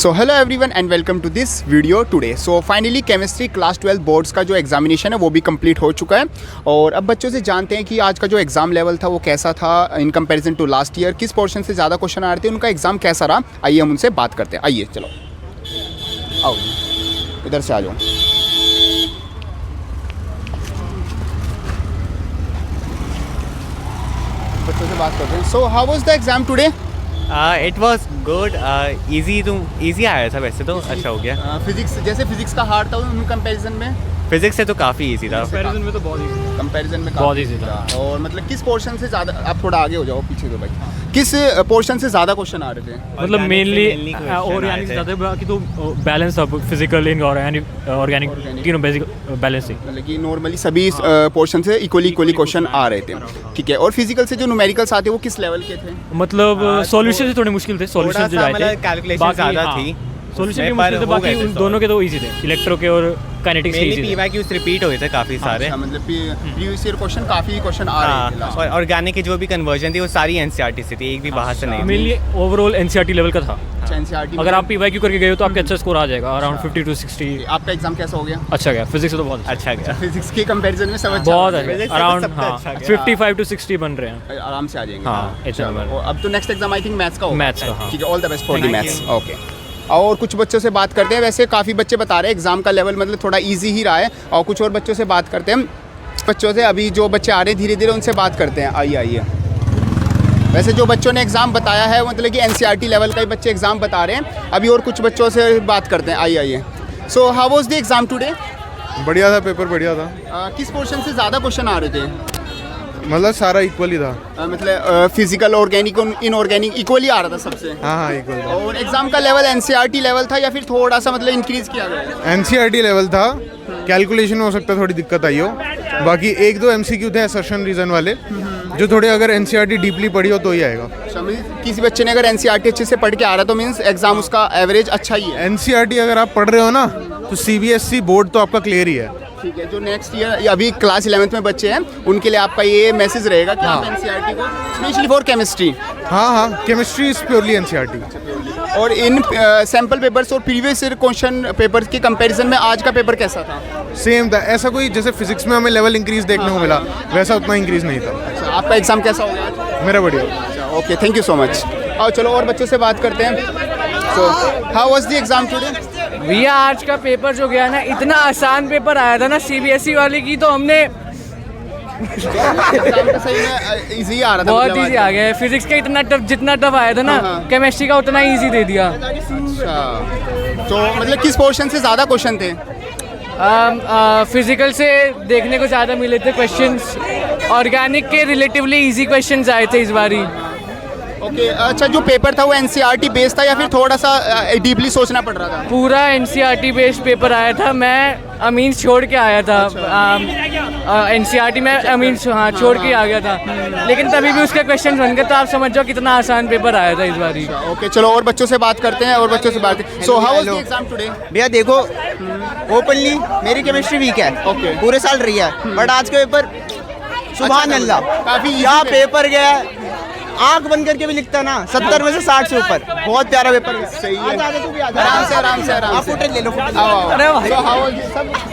So hello everyone and welcome to this video today. So finally chemistry class 12 boards का जो examination है वो भी कंप्लीट हो चुका है और अब बच्चों से जानते हैं कि आज का जो एग्ज़ाम लेवल था वो कैसा था in comparison to last year, किस पोर्शन से ज़्यादा क्वेश्चन आ रहे थे, उनका एग्ज़ाम कैसा रहा। आइए हम उनसे बात करते हैं। आइए चलो आओ इधर से आ जाओ। बच्चों से बात करते हैं। So how was the exam today? It was good, easy आया था वैसे तो अच्छा हो गया। फिजिक्स जैसे फिजिक्स का हार्ड था उन कंपैरिजन में? फिजिक्स से तो काफ़ी ईजी था। कंपैरिजन में तो बहुत इजी, कंपैरिजन में बहुत easy था। और मतलब किस पोर्शन से ज़्यादा, आप थोड़ा आगे हो जाओ पीछे तो भाई, किस पोर्शन से ज़्यादा क्वेश्चन आ रहे थे? मतलब मेनली question ऑर्गेनिक आए थे। ज़्यादा, बाकी तो बैलेंस था, फिजिकल इन ऑर्गेनिक तीनों बेसिक बैलेंस थी। मतलब कि नॉर्मली सभी पोर्शन से इक्वली क्वेश्चन आ रहे थे, ठीक है। और फिजिकल से जो न्यूमेरिकल्स आते वो किस लेवल के थे? मतलब सॉल्यूशन से थोड़े मुश्किल थे, सॉल्यूशन जो आए थे कैलकुलेशन ज़्यादा थी, सॉल्यूशन के उसमें मुश्किल थे, पर हो बाकी गए थे उन दोनों के तो इजी थे, इलेक्ट्रो के और काइनेटिक्स के मेनली इजी थे। पीवाईक्यूज रिपीट हुए थे काफ़ी सारे। अच्छा, मतलब प्रीवियस ईयर क्वेश्चन काफ़ी क्वेश्चन आ रहे थे last और ऑर्गेनिक की जो भी कन्वर्जन थी वो सारी एनसीईआरटी से थी, एक भी बाहर से नहीं थी। मेनली ओवरऑल एनसीईआरटी लेवल का था। अच्छा, NCERT अगर आप पीवाईक्यू करके गए हो तो आपका अच्छा स्कोर आ जाएगा, अराउंड 50 to 60। आपका एग्जाम कैसा हो गया? अच्छा गया, फिजिक्स से तो बहुत अच्छा गया। फिजिक्स के कंपैरिजन में सब अच्छा बहुत हो है, गया? Physics से तो अराउंड सबका अच्छा गया। 55 to 60 बन रहे हैं। आराम से आ जाएंगे। हाँ, इतना चलो, नंबर। और अब तो next exam I think maths का होगा। मैथ्स का, हाँ। ठीक है, all the best for the Thank maths. you। Okay, और कुछ बच्चों से बात करते हैं। वैसे काफ़ी बच्चे बता रहे हैं एग्ज़ाम का लेवल मतलब थोड़ा इजी ही रहा है, और कुछ और बच्चों से बात करते हैं। बच्चों से अभी जो बच्चे आ रहे हैं धीरे धीरे उनसे बात करते हैं। आइए आइए। वैसे जो बच्चों ने एग्ज़ाम बताया है मतलब कि NCERT लेवल का ही बच्चे एग्ज़ाम बता रहे हैं। अभी और कुछ बच्चों से बात करते हैं। आइए आइए। So how was the exam today? बढ़िया था, पेपर बढ़िया था। किस पोर्शन से ज़्यादा क्वेश्चन आ रहे थे? मतलब सारा इक्वल ही था। मतलब फिजिकल, ऑर्गेनिक, इनऑर्गेनिक इक्वली आ रहा था सबसे? हाँ इक्वल था। और एग्ज़ाम का लेवल NCERT लेवल था या फिर थोड़ा सा मतलब इंक्रीज़ किया गया? NCERT लेवल था, कैलकुलेशन में हो सकता है थोड़ी दिक्कत आई हो। बाकी एक दो MCQ थे असर्शन रीजन वाले, जो थोड़े अगर NCERT डीपली पढ़ी हो तो ही आएगा। किसी बच्चे ने अगर NCERT अच्छे से पढ़ के आ रहा तो मीन्स एग्जाम उसका एवरेज अच्छा ही है। NCERT अगर आप पढ़ रहे हो ना तो CBSE बोर्ड तो आपका क्लियर ही है। ठीक है, जो नेक्स्ट ईयर अभी क्लास 11th में बच्चे हैं उनके लिए आपका ये मैसेज रहेगा कि आप NCERT को स्पेशली फॉर केमिस्ट्री। हाँ, केमिस्ट्री इज प्योरली NCERT। और इन सैम्पल पेपर्स और प्रीवियस ईयर क्वेश्चन पेपर्स के कंपैरिजन में आज का पेपर कैसा था? सेम था, ऐसा कोई जैसे फिजिक्स में हमें लेवल इंक्रीज देखने को मिला वैसा उतना इंक्रीज नहीं था। अच्छा, आपका एग्जाम कैसा हो गया आज? मेरा बढ़िया। अच्छा, okay, thank you so much. और चलो और बच्चों से बात करते हैं। So how was the exam today? भैया आज का पेपर जो गया ना, इतना आसान पेपर आया था ना CBSE वाले की, तो हमने एग्जाम तो सही में इजी आ रहा था? बहुत मतलब इजी आ गया है। फिजिक्स का इतना टफ, जितना टफ आया था ना, हाँ। केमिस्ट्री का उतना इजी दे दिया। अच्छा, तो मतलब किस पोर्शन से ज़्यादा क्वेश्चन थे? फिजिकल से देखने को ज़्यादा मिले थे क्वेश्चंस, ऑर्गेनिक के रिलेटिवली इजी क्वेश्चंस आए थे इस बारी। ओके, अच्छा, जो पेपर था वो NCERT बेस्ड था या फिर थोड़ा सा डीपली सोचना पड़ रहा था? पूरा NCERT बेस्ड पेपर आया था। मैं अमीन छोड़ के आया था। NCERT में अमीन छोड़ के आ गया था, लेकिन तभी भी उसके क्वेश्चन बन गए, तो आप समझ जाओ कितना आसान पेपर आया था इस बारी। ओके, चलो और बच्चों से बात करते हैं। और बच्चों से बात so how was the exam today? भैया देखो, ओपनली मेरी केमिस्ट्री वीक है, ओके। पूरे साल रही है, बट आज का पेपर सुभान अल्लाह, काफी easy क्या है। पेपर गया है। आंख बंद करके भी लिखता ना, 70 में से 60 से ऊपर। बहुत प्यारा पेपर है। सही है। आजा तू भी आजा। आराम से आराम से आराम आप से। फुटेज ले लो, footage। आओ आओ। अरे भाई। So how was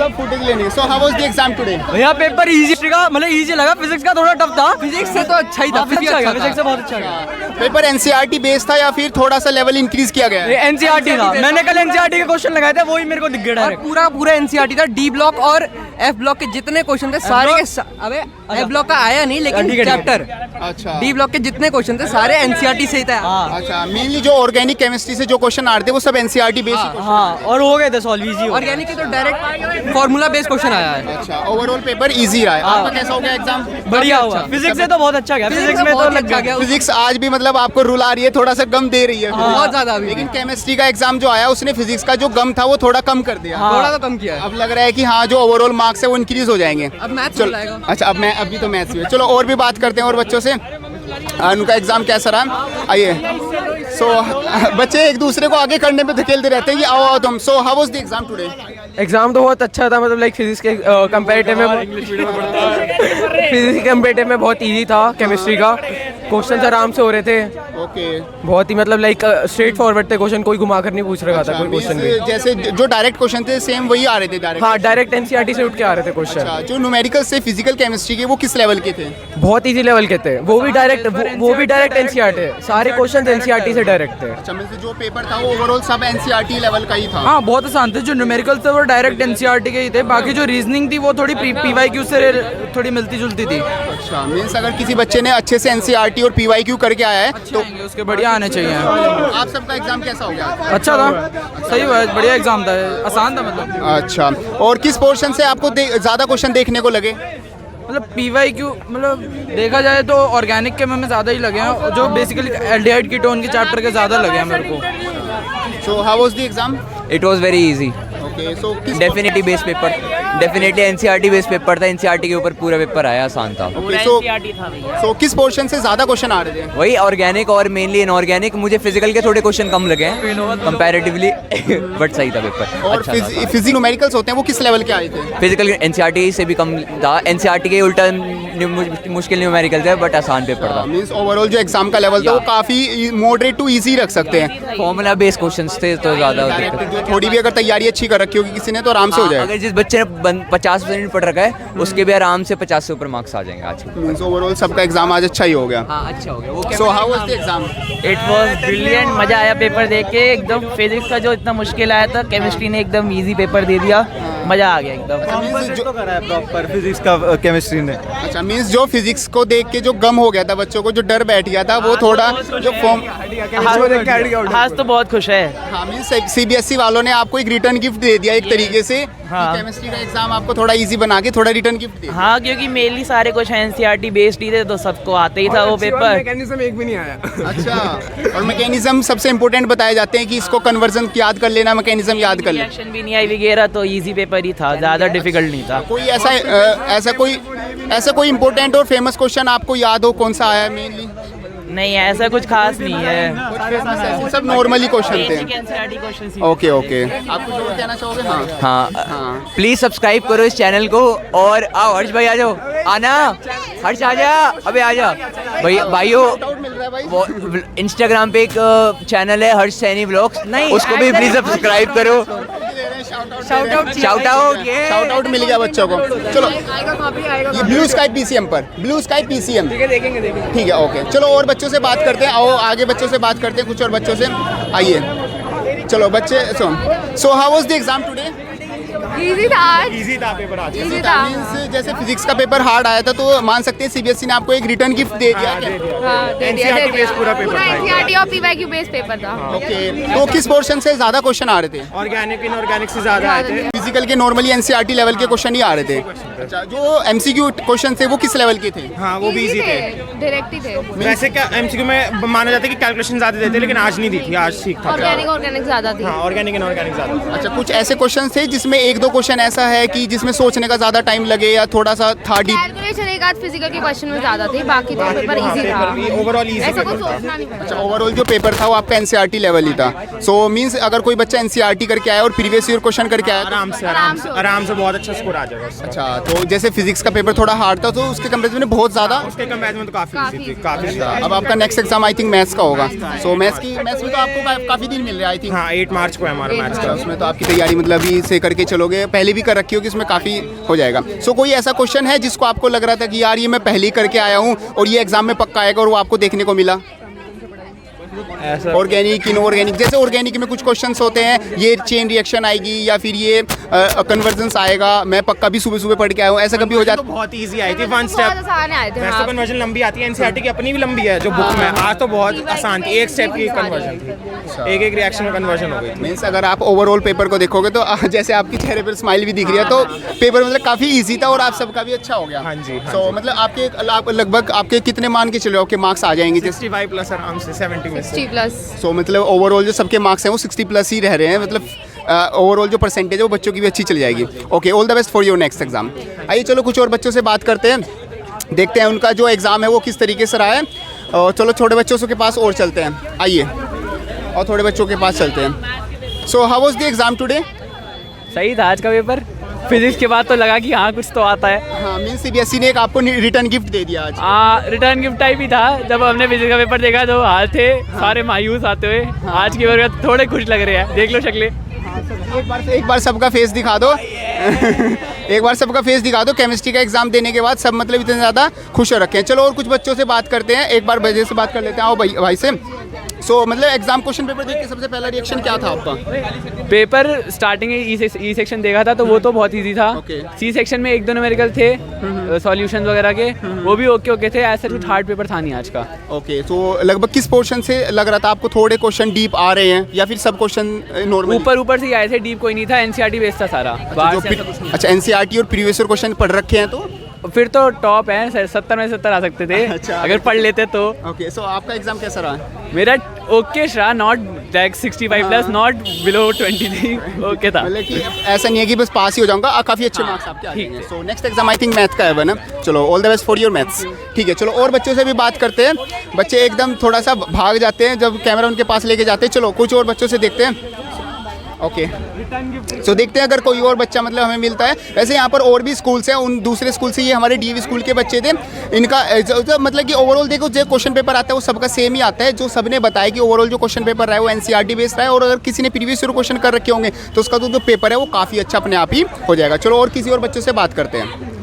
सब फुटेज लेनी है। So how was the exam today? भैया पेपर इजी का, मतलब इजी लगा। फिजिक्स का थोड़ा टफ था। फिजिक्स से तो अच्छा ही था, फिजिक्स से बहुत अच्छा गया। पेपर NCERT बेस्ड था या फिर थोड़ा सा लेवल इंक्रीज किया गया है? NCERT था। मैंने कल NCERT के क्वेश्चन लगाए थे, वही मेरे को दिख गया। पूरा NCERT था। D ब्लॉक और F ब्लॉक के जितने क्वेश्चन थे सारे अबे F ब्लॉक का आया नहीं, लेकिन चैप्टर अच्छा, D ब्लॉक के जितने क्वेश्चन थे सारे NCERT से ही था। अच्छा, मेनली जो ऑर्गेनिक केमिस्ट्री से जो क्वेश्चन आ रहे थे वो सब NCERT बेस्ड। हाँ, और हो गए थे सॉल्व इजी। ऑर्गेनिक के तो डायरेक्ट फार्मूला बेस्ड क्वेश्चन आया है। अच्छा, ओवरऑल पेपर इजी रहा है। आपका कैसा हो गया एग्जाम? बढ़िया हुआ। फिजिक्स से तो बहुत अच्छा गया। फिजिक्स में तो लग गया। फिजिक्स आज भी मतलब आपको रूल आ रही है, थोड़ा सा गम दे रही है बहुत ज्यादा अभी। लेकिन केमिस्ट्री का एग्जाम जो आया उसने फिजिक्स का जो गम था वो थोड़ा कम कर दिया। थोड़ा तो कम किया है। अब लग रहा है कि हाँ, जो ओवरऑल मार्क्स है वो इंक्रीज हो जाएंगे। अब मैथ्स चलो, लाएगा। अच्छा, अब मैं अभी तो मैथ्स भी है। चलो और भी बात करते हैं और बच्चों से, उनका एग्जाम कैसा रहा। आइए। सो बच्चे एक दूसरे को आगे करने में धकेलते रहते हैं कि आओ आओ तुम। So how was the exam today? Exam तो बहुत अच्छा था, मतलब लाइक फिजिक्स के कंपैरेटिव में, फिजिक्स के कंपैरेटिव में बहुत इजी था केमिस्ट्री का। क्वेश्चन आराम से हो रहे थे, ओके। बहुत ही मतलब लाइक स्ट्रेट फॉरवर्ड थे क्वेश्चन, कोई घुमा कर नहीं पूछ रहा था कोई क्वेश्चन भी। जैसे जो डायरेक्ट क्वेश्चन थे सेम वही आ रहे थे डायरेक्ट। हाँ, डायरेक्ट एनसीईआरटी से उठ के आ रहे थे क्वेश्चन। अच्छा, जो न्यूमेरिकल से फिजिकल केमिस्ट्री के वो किस लेवल के थे? बहुत इजी लेवल के थे, वो भी डायरेक्ट एनसीईआरटी, सारे क्वेश्चन एनसीईआरटी से डायरेक्ट थे। अच्छा, मतलब जो पेपर था वो ओवरऑल सब एनसीईआरटी लेवल का ही था। हाँ, बहुत आसान थे। जो न्यूमेरिकल थे वो डायरेक्ट एनसीईआरटी के ही थे, बाकी जो रीजनिंग थी वो थोड़ी पीवाईक्यू से थोड़ी मिलती जुलती थी। अच्छा, मीन्स अगर किसी बच्चे ने अच्छे से एनसीईआरटी और पीवाईक्यू करके आया है तो उसके बढ़िया आने चाहिए। आप सबका एग्जाम कैसा हो गया? अच्छा था, सही हुआ, बढ़िया एग्जाम था, आसान था मतलब। अच्छा, और किस पोर्शन से आपको ज़्यादा क्वेश्चन देखने को लगे? मतलब पीवाईक्यू मतलब देखा जाए तो ऑर्गेनिक के में ज़्यादा ही लगे हैं, जो बेसिकली एल्डिहाइड कीटोन के चैप्टर के ज़्यादा लगे हैं मेरे को। So how was the exam? It was very easy, okay. So definitely based paper, definitely NCERT based paper था, एनसीईआरटी के ऊपर पूरा पेपर आया, आसान था। सो किस पोर्शन से ज़्यादा क्वेश्चन आ रहे थे? वही ऑर्गेनिक और मेनली इनऑर्गेनिक। मुझे फिजिकल के थोड़े क्वेश्चन कम लगे हैं कंपैरेटिवली, बट सही था पेपर। और फिजिक्स न्यूमेरिकल्स होते हैं वो किस लेवल के आए थे? फिजिकल एनसीईआरटी से भी कम था, एनसीईआरटी के उल्टा मुश्किल न्यूमेरिकल थे, बट आसान पेपर था। मींस ओवरऑल जो एग्जाम का लेवल था वो काफ़ी मॉडरेट टू इजी रख सकते हैं। फॉर्मूला बेस्ड क्वेश्चंस थे तो ज़्यादा थोड़ी भी अगर तैयारी अच्छी कर रखी होगी किसी ने तो आराम से हो जाएगा। अगर जिस बच्चे ने 50% पढ़ रखा है उसके भी आराम से 50 से ऊपर मार्क्स आ जाएंगे आज। मींस ओवरऑल सबका एग्जाम आज अच्छा ही हो गया। हाँ, अच्छा हो गया। So how was the exam? It was brilliant, मज़ा आया पेपर देख के एकदम। फिजिक्स का जो इतना मुश्किल आया था, केमिस्ट्री ने एकदम ईजी पेपर दे दिया, मज़ा आ गया एकदम। तो करा है प्रॉपर फिजिक्स का केमिस्ट्री ने। अच्छा, मींस जो फिजिक्स को देख के जो गम हो गया था बच्चों को, जो डर बैठ गया था वो थोड़ा जो फॉर्म। आज तो बहुत खुश है। हाँ, मींस सीबीएसई वालों ने आपको एक रिटर्न गिफ्ट दे दिया एक तरीके से। हाँ। केमिस्ट्री का एग्जाम आपको थोड़ा इजी बना के थोड़ा रिटर्न गिफ्ट दिया। हाँ, क्योंकि मेनली सारे कुछ एनसीईआरटी बेस्ड ही थे तो सबको आते ही था वो पेपर। मैकेनिज्म एक भी नहीं आया। अच्छा, और मैकेनिज्म सबसे इंपॉर्टेंट बताए जाते हैं कि इसको कन्वर्जन याद कर लेना, मैकेनिज्म याद कर लेना। रिएक्शन भी नहीं आई वगैरह, तो इजी पेपर ही था, ज़्यादा डिफिकल्ट नहीं था। कोई ऐसा कोई इंपॉर्टेंट और फेमस क्वेश्चन आपको याद हो कौन सा आया है मेनली? नहीं, ऐसा कुछ खास नहीं है, सब नॉर्मली क्वेश्चन बेसिक थे। एनसीईआरटी क्वेश्चंस ही। ओके ओके, आप कुछ और कहना चाहोगे? हाँ हाँ, प्लीज सब्सक्राइब करो इस चैनल को। और आओ हर्ष भाई, आ जाओ, आना हर्ष, आ जा, अबे आ जा भाइयों। इंस्टाग्राम पे एक चैनल है हर्ष सैनी व्लॉग्स, उसको भी प्लीज सब्सक्राइब करो। शाउट आउट मिल गया बच्चों को। चलो, ये ब्लू स्काई पीसीएम पर, ब्लू स्काई पीसीएम देखेंगे। ठीक है, ओके। चलो और बच्चों से बात करते हैं, आओ आगे बच्चों से बात करते हैं, कुछ और बच्चों से। आइए, चलो बच्चे। So how was the exam today? Easy था आज। इजी था पेपर आज। इजी था। मींस जैसे फिजिक्स का पेपर हार्ड आया था तो मान सकते हैं सीबीएसई ने आपको एक रिटर्न गिफ्ट दे दिया क्या? हाँ, दे दिया। पूरा एनसीईआरटी और पीवाईक्यू बेस्ड पेपर था। ओके, तो किस पोर्शन से ज्यादा क्वेश्चन आ रहे थे? ऑर्गेनिक इनऑर्गेनिक से ज़्यादा आए थे। फिजिकल के नॉर्मली एनसीईआरटी लेवल के क्वेश्चन ही आ रहे थे। अच्छा, जो एमसीक्यू क्वेश्चन थे वो किस लेवल के थे? हाँ, वो भी इजी थे, डायरेक्ट ही थे। वैसे क्या एमसीक्यू में माना जाता है कि कैलकुलेशन ज़्यादा देते, लेकिन आज नहीं दी थी, आज ठीक था। ऑर्गेनिक ज़्यादा थी। हाँ, ऑर्गेनिक इनऑर्गेनिक ज़्यादा। अच्छा, कुछ ऐसे क्वेश्चन थे जिसमें एक दो क्वेश्चन ऐसा है कि जिसमें सोचने का ज्यादा टाइम लगे या थोड़ा सा था डीप? कैलकुलेशन एक आध फिजिकल के क्वेश्चन में ज़्यादा थे, बाकी तो पेपर इजी था। ओवरऑल इजी ऐसा कुछ सोचना नहीं पड़ा। अच्छा, ओवरऑल जो पेपर था वो आपका एनसीईआरटी लेवल ही था। सो मींस अगर कोई बच्चा एनसीईआरटी करके आया और प्रीवियस ईयर क्वेश्चन करके आया आराम से बहुत अच्छा स्कोर आ जाएगा। अच्छा, तो जैसे फिजिक्स का पेपर थोड़ा हार्ड था तो उसके कंपैरिजन में बहुत ज्यादा, उसके कंपैरिजन में तो काफी इजी थी, काफी। अब आपका next exam I think maths का होगा। सो मैथ्स में तो आपको काफी दिन मिल रहा है आई थिंक। हाँ, 8 मार्च को है हमारा मैथ्स का। उसमें तो आपकी तैयारी मतलब अभी से करके चलोगे, पहले भी कर रखी होगी, इसमें काफी हो जाएगा। सो कोई ऐसा क्वेश्चन है जिसको आपको लग रहा था कि यार ये मैं पहले ही करके आया हूँ और ये एग्जाम में पक्का आएगा और वो आपको देखने को मिला? ऑर्गेनिक, इनऑर्गेनिक, जैसे ऑर्गेनिक में कुछ क्वेश्चंस होते हैं ये चेन रिएक्शन आएगी या फिर ये कन्वर्जेंस आएगा, मैं पक्का भी सुबह सुबह पढ़ के आया हूँ, ऐसा कभी हो जाता? तो बहुत इजी आई थी, वन स्टेप। वैसे तो कन्वर्जन लंबी आती है, एनसीईआरटी की अपनी भी लंबी है जो बुक में, आज तो बहुत आसान थी, एक स्टेप की कन्वर्जन थी, एक रिएक्शन में कन्वर्जन हो गई। मीन्स अगर आप ओवरऑल पेपर को देखोगे तो जैसे आपके चेहरे पर स्माइल भी दिख रही है तो पेपर मतलब काफ़ी ईजी था और आप सबका भी अच्छा हो गया। हाँ जी। सो मतलब आपके लगभग आपके कितने मान के चल रहे हो कि मार्क्स आ जाएंगे? 65 प्लस आराम से, 70 में 60 प्लस। सो मतलब ओवरऑल जो सबके मार्क्स हैं वो 60 प्लस ही रह रहे हैं, मतलब ओवरऑल जो परसेंटेज है वो बच्चों की भी अच्छी चली जाएगी। Okay, all the best for your next exam. आइए चलो कुछ और बच्चों से बात करते हैं, देखते हैं उनका जो एग्ज़ाम है वो किस तरीके से रहा है। और चलो छोटे बच्चों के पास और चलते हैं, आइए और थोड़े बच्चों के पास चलते हैं। So how was the exam today? सही था आज का पेपर, फिजिक्स के बाद तो लगा कि हाँ कुछ तो आता है। हाँ, मीन सीबीएसई ने एक आपको रिटर्न गिफ्ट दे दिया आज। रिटर्न गिफ्ट टाइप ही था। जब हमने फिजिक्स का पेपर देखा तो हाल थे सारे मायूस आते हुए। आज के पेपर में थोड़े खुश लग रहे हैं, देख लो शक्लें। एक बार सबका फेस दिखा दो एक बार सबका फेस दिखा दो। केमिस्ट्री का एग्जाम देने के बाद सब मतलब इतने ज़्यादा खुश हो रखे हैं। चलो और कुछ बच्चों से बात करते हैं, एक बार वजह से बात कर लेते हैं। आओ भाई से। सो मतलब एग्जाम क्वेश्चन पेपर देख के सबसे पहला रिएक्शन क्या था आपका? पेपर स्टार्टिंग ई सेक्शन देखा था तो वो तो बहुत इजी था। सी सेक्शन में 1-2 न्यूमेरिकल थे सॉल्यूशंस वगैरह के, वो भी ओके थे। ऐसा कुछ हार्ड पेपर था नहीं आज का। ओके, तो लगभग किस पोर्शन से लग रहा था आपको थोड़े क्वेश्चन डीप आ रहे हैं या फिर सब क्वेश्चन नॉर्मल? ऊपर से आए थे, डीप कोई नहीं था। एनसीईआरटी बेस्ड था सारा। अच्छा, एनसीईआरटी और प्रीवियस क्वेश्चन पढ़ रखे हैं तो फिर तो टॉप है, 70 में 70 आ सकते थे। अच्छा, अगर पढ़ लेते तो। ओके, सो आपका एग्जाम कैसा रहा? मेरा ओके रहा, not like 65 plus, not below 23, okay था। मतलब कि ऐसा नहीं है कि बस पास ही हो जाऊंगा, काफ़ी अच्छे मार्क्स आपके आ जाएंगे। So next exam I think math का है ना। चलो all the best for your maths. ठीक है, चलो और बच्चों से भी बात करते हैं। बच्चे एकदम थोड़ा सा भाग जाते हैं जब कैमरा उनके पास लेके जाते हैं। चलो कुछ और बच्चों से देखते हैं। ओके, सो देखते हैं अगर कोई और बच्चा मतलब हमें मिलता है। वैसे यहाँ पर और भी स्कूल्स हैं, उन दूसरे स्कूल से ये हमारे डीवी स्कूल के बच्चे थे। इनका मतलब कि ओवरऑल देखो जो क्वेश्चन पेपर आता है वो सबका सेम ही आता है। जो सबने बताया कि ओवरऑल जो क्वेश्चन पेपर रहा है वो एनसीईआरटी बेस्ड रहा है, और अगर किसी ने प्रीवियस ईयर क्वेश्चन कर रखे होंगे तो उसका जो पेपर है वो काफ़ी अच्छा अपने आप ही हो जाएगा। चलो और किसी और बच्चों से बात करते हैं।